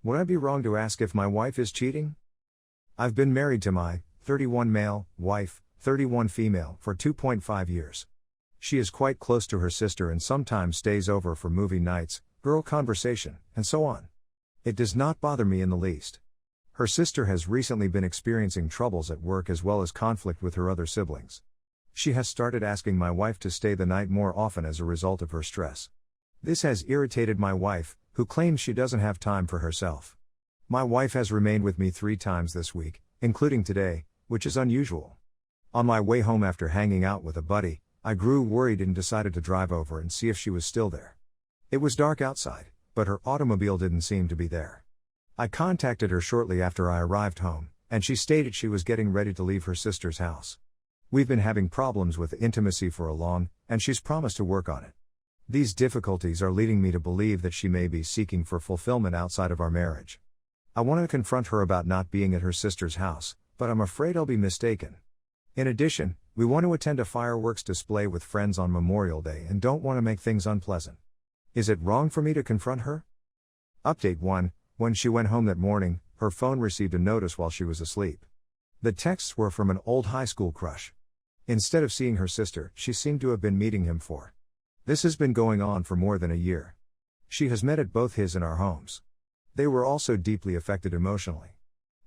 Would I be wrong to ask if my wife is cheating? I've been married to my 31 male wife, 31 female, for 2.5 years. She is quite close to her sister and sometimes stays over for movie nights, girl conversation, and so on. It does not bother me in the least. Her sister has recently been experiencing troubles at work as well as conflict with her other siblings. She has started asking my wife to stay the night more often as a result of her stress. This has irritated my wife, who claims she doesn't have time for herself. My wife has remained with me 3 times this week, including today, which is unusual. On my way home after hanging out with a buddy, I grew worried and decided to drive over and see if she was still there. It was dark outside, but her automobile didn't seem to be there. I contacted her shortly after I arrived home, and she stated she was getting ready to leave her sister's house. We've been having problems with intimacy for a long, and she's promised to work on it. These difficulties are leading me to believe that she may be seeking for fulfillment outside of our marriage. I want to confront her about not being at her sister's house, but I'm afraid I'll be mistaken. In addition, we want to attend a fireworks display with friends on Memorial Day and don't want to make things unpleasant. Is it wrong for me to confront her? Update 1. When she went home that morning, her phone received a notice while she was asleep. The texts were from an old high school crush. Instead of seeing her sister, she seemed to have been meeting him for. This has been going on for more than a year. She has met at both his and our homes. They were also deeply affected emotionally.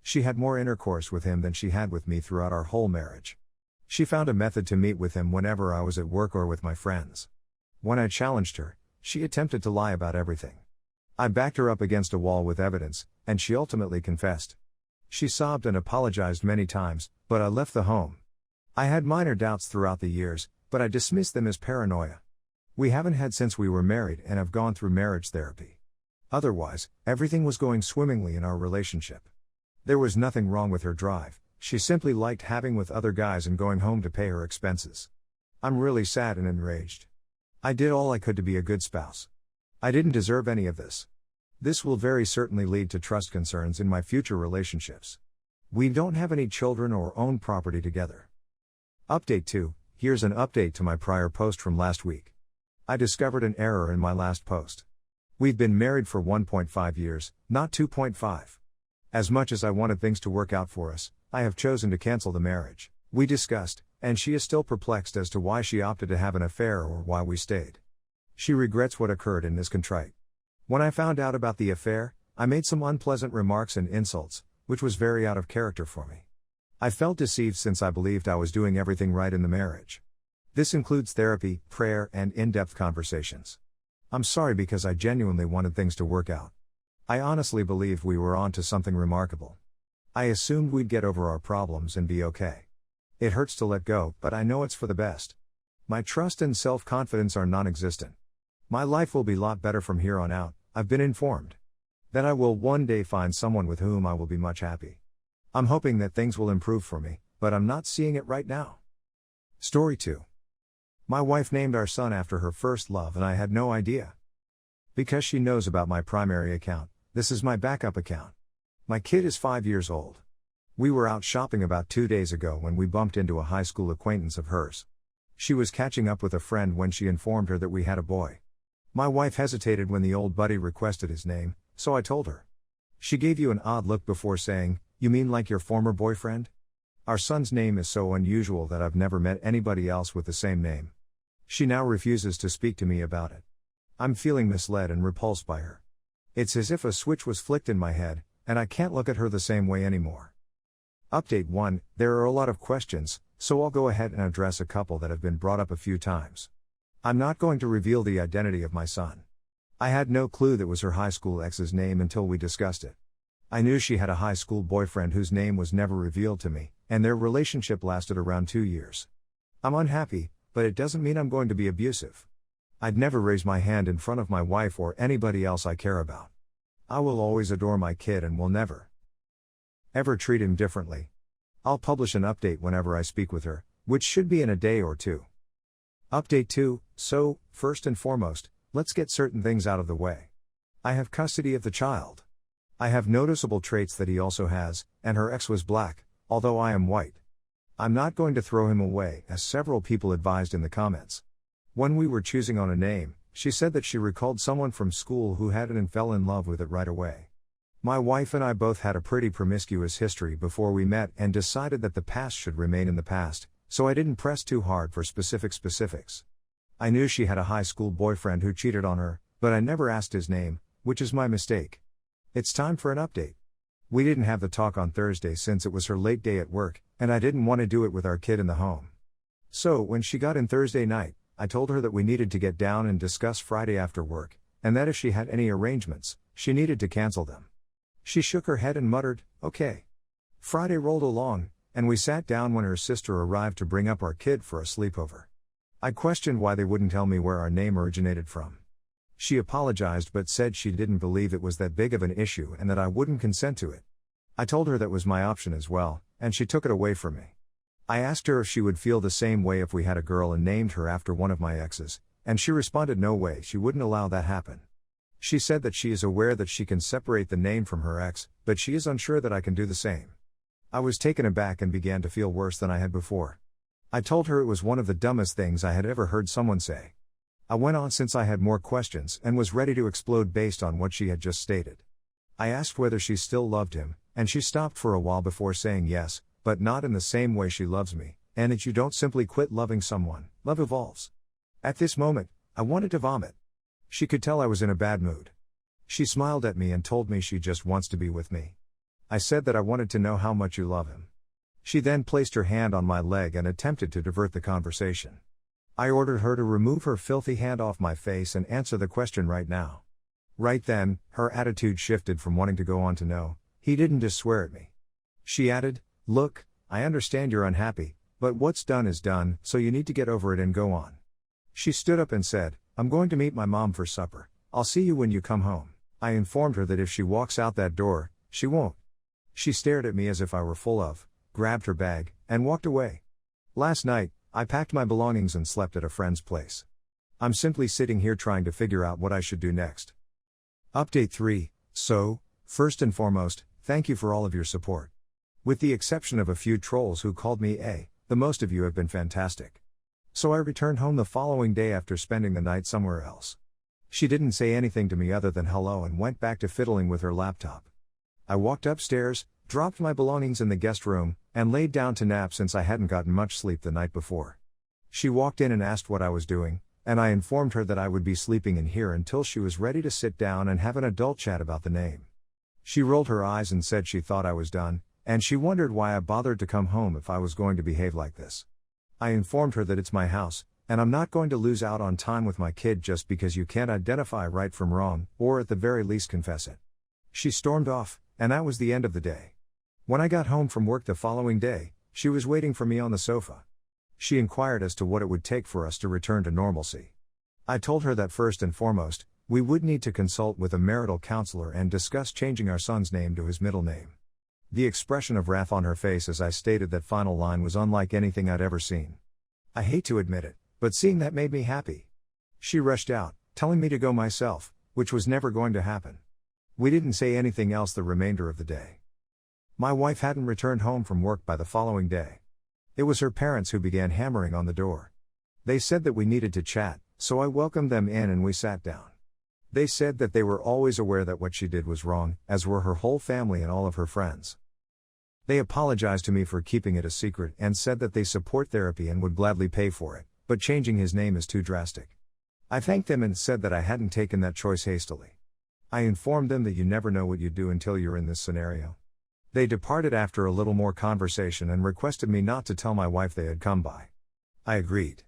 She had more intercourse with him than she had with me throughout our whole marriage. She found a method to meet with him whenever I was at work or with my friends. When I challenged her, she attempted to lie about everything. I backed her up against a wall with evidence, and she ultimately confessed. She sobbed and apologized many times, but I left the home. I had minor doubts throughout the years, but I dismissed them as paranoia. We haven't had since we were married and have gone through marriage therapy. Otherwise, everything was going swimmingly in our relationship. There was nothing wrong with her drive, she simply liked having with other guys and going home to pay her expenses. I'm really sad and enraged. I did all I could to be a good spouse. I didn't deserve any of this. This will very certainly lead to trust concerns in my future relationships. We don't have any children or own property together. Update 2. Here's an update to my prior post from last week. I discovered an error in my last post. We've been married for 1.5 years, not 2.5. As much as I wanted things to work out for us, I have chosen to cancel the marriage. We discussed, and she is still perplexed as to why she opted to have an affair or why we stayed. She regrets what occurred and is contrite. When I found out about the affair, I made some unpleasant remarks and insults, which was very out of character for me. I felt deceived since I believed I was doing everything right in the marriage. This includes therapy, prayer, and in-depth conversations. I'm sorry because I genuinely wanted things to work out. I honestly believed we were on to something remarkable. I assumed we'd get over our problems and be okay. It hurts to let go, but I know it's for the best. My trust and self-confidence are non-existent. My life will be a lot better from here on out, I've been informed. That I will one day find someone with whom I will be much happy. I'm hoping that things will improve for me, but I'm not seeing it right now. Story 2. My wife named our son after her first love and I had no idea. Because she knows about my primary account, this is my backup account. My kid is 5 years old. We were out shopping about 2 days ago when we bumped into a high school acquaintance of hers. She was catching up with a friend when she informed her that we had a boy. My wife hesitated when the old buddy requested his name, so I told her. She gave you an odd look before saying, "You mean like your former boyfriend?" Our son's name is so unusual that I've never met anybody else with the same name. She now refuses to speak to me about it. I'm feeling misled and repulsed by her. It's as if a switch was flicked in my head, and I can't look at her the same way anymore. Update 1. There are a lot of questions, so I'll go ahead and address a couple that have been brought up a few times. I'm not going to reveal the identity of my son. I had no clue that was her high school ex's name until we discussed it. I knew she had a high school boyfriend whose name was never revealed to me, and their relationship lasted around 2 years. I'm unhappy, but it doesn't mean I'm going to be abusive. I'd never raise my hand in front of my wife or anybody else I care about. I will always adore my kid and will never ever treat him differently. I'll publish an update whenever I speak with her, which should be in a day or two. Update 2. So, first and foremost, let's get certain things out of the way. I have custody of the child. I have noticeable traits that he also has, and her ex was black, although I am white. I'm not going to throw him away, as several people advised in the comments. When we were choosing on a name, she said that she recalled someone from school who had it and fell in love with it right away. My wife and I both had a pretty promiscuous history before we met and decided that the past should remain in the past, so I didn't press too hard for specifics. I knew she had a high school boyfriend who cheated on her, but I never asked his name, which is my mistake. It's time for an update. We didn't have the talk on Thursday since it was her late day at work, and I didn't want to do it with our kid in the home. So, when she got in Thursday night, I told her that we needed to get down and discuss Friday after work, and that if she had any arrangements, she needed to cancel them. She shook her head and muttered, "Okay." Friday rolled along, and we sat down when her sister arrived to bring up our kid for a sleepover. I questioned why they wouldn't tell me where our name originated from. She apologized but said she didn't believe it was that big of an issue and that I wouldn't consent to it. I told her that was my option as well, and she took it away from me. I asked her if she would feel the same way if we had a girl and named her after one of my exes, and she responded no way, she wouldn't allow that happen. She said that she is aware that she can separate the name from her ex, but she is unsure that I can do the same. I was taken aback and began to feel worse than I had before. I told her it was one of the dumbest things I had ever heard someone say. I went on since I had more questions and was ready to explode based on what she had just stated. I asked whether she still loved him, and she stopped for a while before saying yes, but not in the same way she loves me, and that you don't simply quit loving someone, love evolves. At this moment, I wanted to vomit. She could tell I was in a bad mood. She smiled at me and told me she just wants to be with me. I said that I wanted to know how much you love him. She then placed her hand on my leg and attempted to divert the conversation. I ordered her to remove her filthy hand off my face and answer the question right now. Right then, her attitude shifted from wanting to go on to no, he didn't just swear at me. She added, "Look, I understand you're unhappy, but what's done is done, so you need to get over it and go on." She stood up and said, "I'm going to meet my mom for supper. I'll see you when you come home." I informed her that if she walks out that door, she won't. She stared at me as if I were full of, grabbed her bag, and walked away. Last night, I packed my belongings and slept at a friend's place. I'm simply sitting here trying to figure out what I should do next. Update 3. So, first and foremost, thank you for all of your support. With the exception of a few trolls who called me the most of you have been fantastic. So I returned home the following day after spending the night somewhere else. She didn't say anything to me other than hello and went back to fiddling with her laptop. I walked upstairs, dropped my belongings in the guest room, and laid down to nap since I hadn't gotten much sleep the night before. She walked in and asked what I was doing, and I informed her that I would be sleeping in here until she was ready to sit down and have an adult chat about the name. She rolled her eyes and said she thought I was done, and she wondered why I bothered to come home if I was going to behave like this. I informed her that it's my house, and I'm not going to lose out on time with my kid just because you can't identify right from wrong, or at the very least confess it. She stormed off, and that was the end of the day. When I got home from work the following day, she was waiting for me on the sofa. She inquired as to what it would take for us to return to normalcy. I told her that first and foremost, we would need to consult with a marital counselor and discuss changing our son's name to his middle name. The expression of wrath on her face as I stated that final line was unlike anything I'd ever seen. I hate to admit it, but seeing that made me happy. She rushed out, telling me to go myself, which was never going to happen. We didn't say anything else the remainder of the day. My wife hadn't returned home from work by the following day. It was her parents who began hammering on the door. They said that we needed to chat, so I welcomed them in and we sat down. They said that they were always aware that what she did was wrong, as were her whole family and all of her friends. They apologized to me for keeping it a secret and said that they support therapy and would gladly pay for it, but changing his name is too drastic. I thanked them and said that I hadn't taken that choice hastily. I informed them that you never know what you do until you're in this scenario. They departed after a little more conversation and requested me not to tell my wife they had come by. I agreed.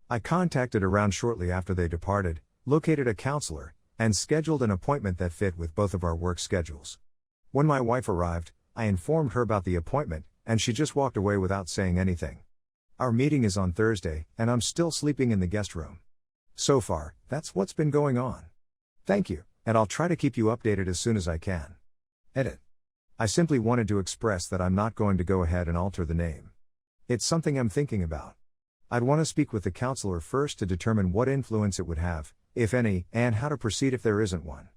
I contacted around shortly after they departed, located a counselor, and scheduled an appointment that fit with both of our work schedules. When my wife arrived, I informed her about the appointment, and she just walked away without saying anything. Our meeting is on Thursday, and I'm still sleeping in the guest room. So far, that's what's been going on. Thank you, and I'll try to keep you updated as soon as I can. Edit. I simply wanted to express that I'm not going to go ahead and alter the name. It's something I'm thinking about. I'd want to speak with the counselor first to determine what influence it would have, if any, and how to proceed if there isn't one.